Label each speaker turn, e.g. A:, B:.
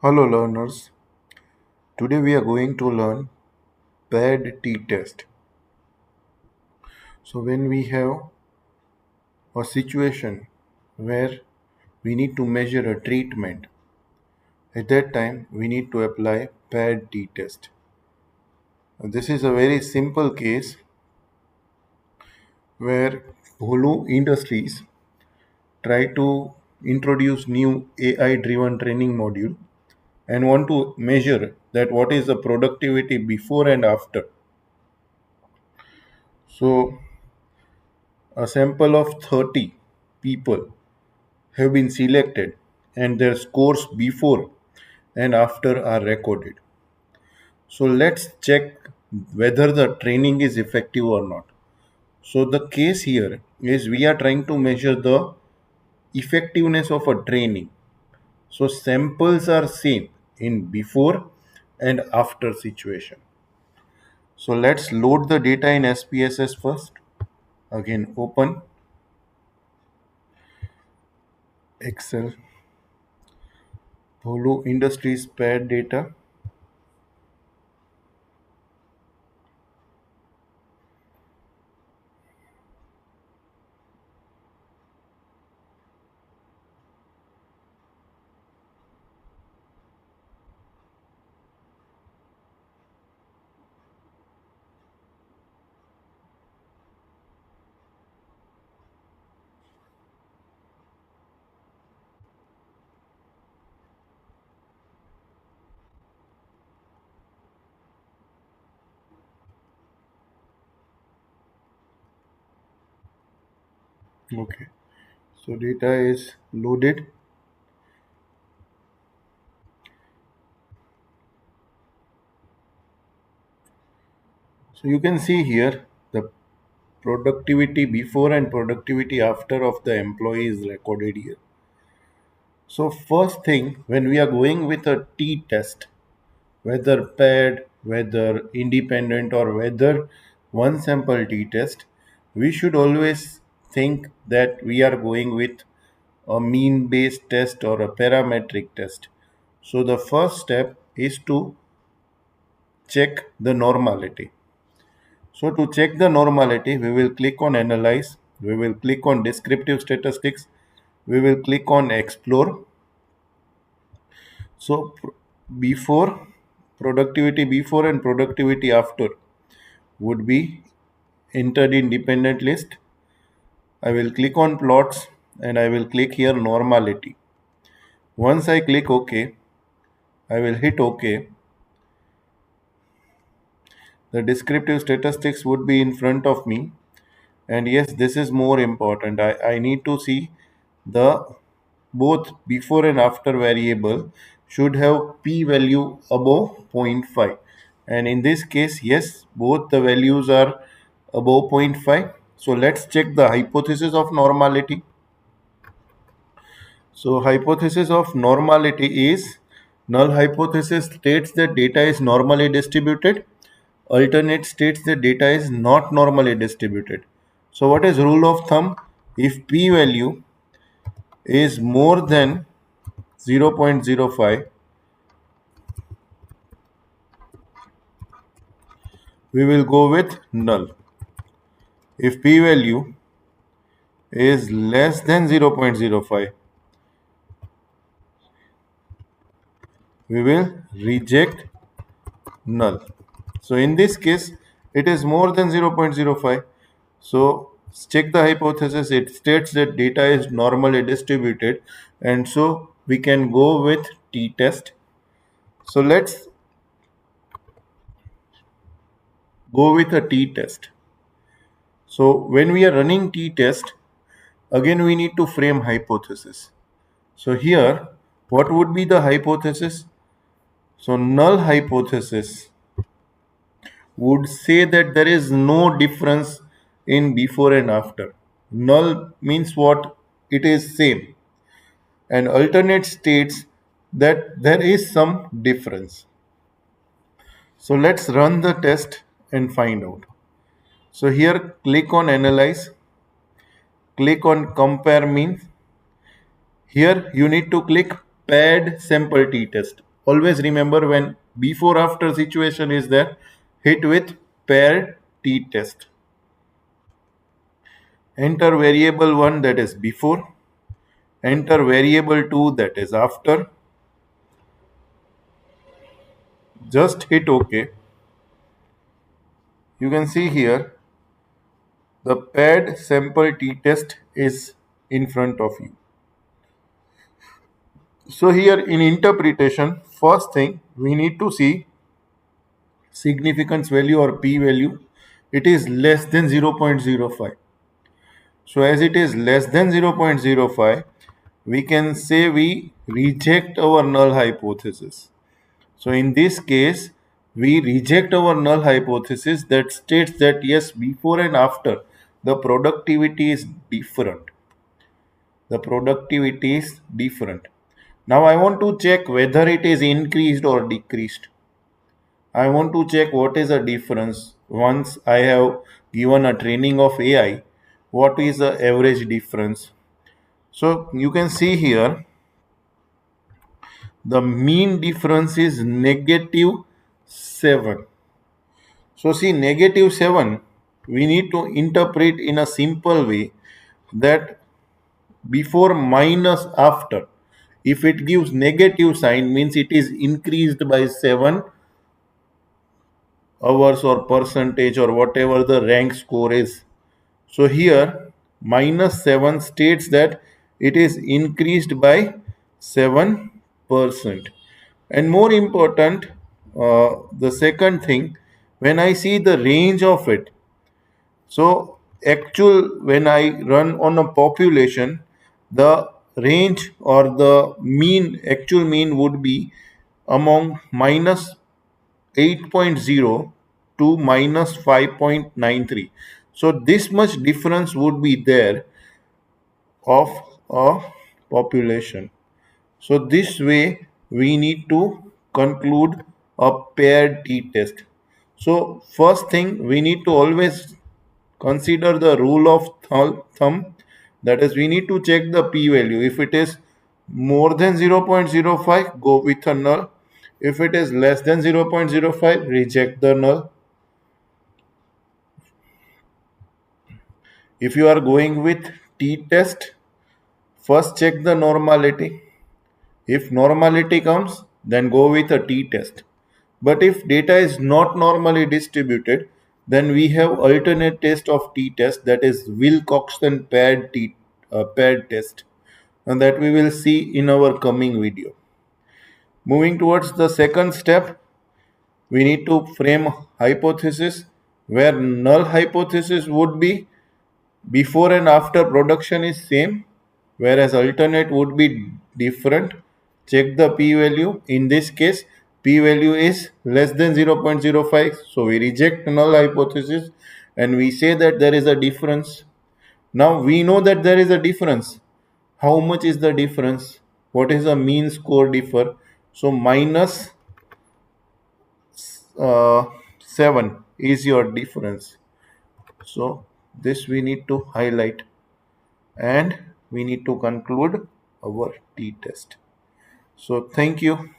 A: Hello learners, today we are going to learn paired t-test. So when we have a situation where we need to measure a treatment, at that time we need to apply paired t-test. This is a very simple case where Hulu Industries try to introduce new AI driven training module and want to measure that what is the productivity before and after. So a sample of 30 people have been selected and their scores before and after are recorded. So let's check whether the training is effective or not. So the case here is we are trying to measure the effectiveness of a training. So samples are seen in before and after situation. So let's load the data in SPSS first. Again open Excel, Hulu Industries paired data. Okay. So data is loaded. So you can see here the productivity before and productivity after of the employee is recorded here. So first thing when we are going with a t test, whether paired, whether independent or whether one sample t test, we should always think that we are going with a mean based test or a parametric test. So the first step is to check the normality. So to check the normality, we will click on Analyze, we will click on Descriptive Statistics, we will click on Explore. So before, productivity before and productivity after would be entered in dependent list. I will click on Plots and I will click here Normality. Once I click OK, I will hit OK. The descriptive statistics would be in front of me, and yes, this is more important. I need to see the both before and after variable should have p value above zero point 0.5, and in this case yes, both the values are above zero point 0.5. So let's check the hypothesis of normality. So hypothesis of normality is, null hypothesis states that data is normally distributed. Alternate states that data is not normally distributed. So what is rule of thumb? If p value is more than 0.05, we will go with null. If p value is less than 0.05, we will reject null. So in this case, it is more than 0.05. So check the hypothesis. It states that data is normally distributed, and so we can go with t-test. So let's go with a t-test. So when we are running t-test, again we need to frame hypothesis. So here, what would be the hypothesis? So null hypothesis would say that there is no difference in before and after. Null means what? It is same. And alternate states that there is some difference. So let's run the test and find out. So here click on analyze, click on compare means. Here you need to click paired sample t-test. always remember when before after situation is there, hit with paired t-test. Enter variable 1, that is before, enter variable 2, that is after, just hit OK. You can see here the paired sample t-test is in front of you. So here in interpretation, first thing we need to see significance value or p value. It is less than 0.05. So as it is less than 0.05, we can say we reject our null hypothesis. So in this case, we reject our null hypothesis that states that yes, before and after the productivity is different. The productivity is different. Now I want to check whether it is increased or decreased. I want to check what is the difference once I have given a training of AI. What is the average difference? So you can see here the mean difference is negative 7. So see negative 7 we need to interpret in a simple way that before minus after, if it gives negative sign means it is increased by 7 hours or percentage or whatever the rank score is. So here minus 7 states that it is increased by 7%. And more important, the second thing, when I see the range of it, so actual when I run on a population, the range or the mean, actual mean would be among minus 8.0 to minus 5.93. So this much difference would be there of a population. So this way we need to conclude a paired t-test. So first thing we need to always consider the rule of thumb, that is we need to check the p-value. If it is more than 0.05, go with a null. If it is less than 0.05, reject the null. If you are going with t-test, first check the normality. If normality comes, then go with a t-test. But if data is not normally distributed, then we have alternate test of t-test, that is Wilcoxon paired test, and that we will see in our coming video. Moving towards the second step, we need to frame hypothesis, where null hypothesis would be before and after production is same, whereas alternate would be different. Check the p-value. In this case, p-value is less than 0.05, so we reject null hypothesis and we say that there is a difference. Now we know that there is a difference. How much is the difference? What is the mean score differ? So minus 7 is your difference. So this we need to highlight and we need to conclude our t-test. So thank you.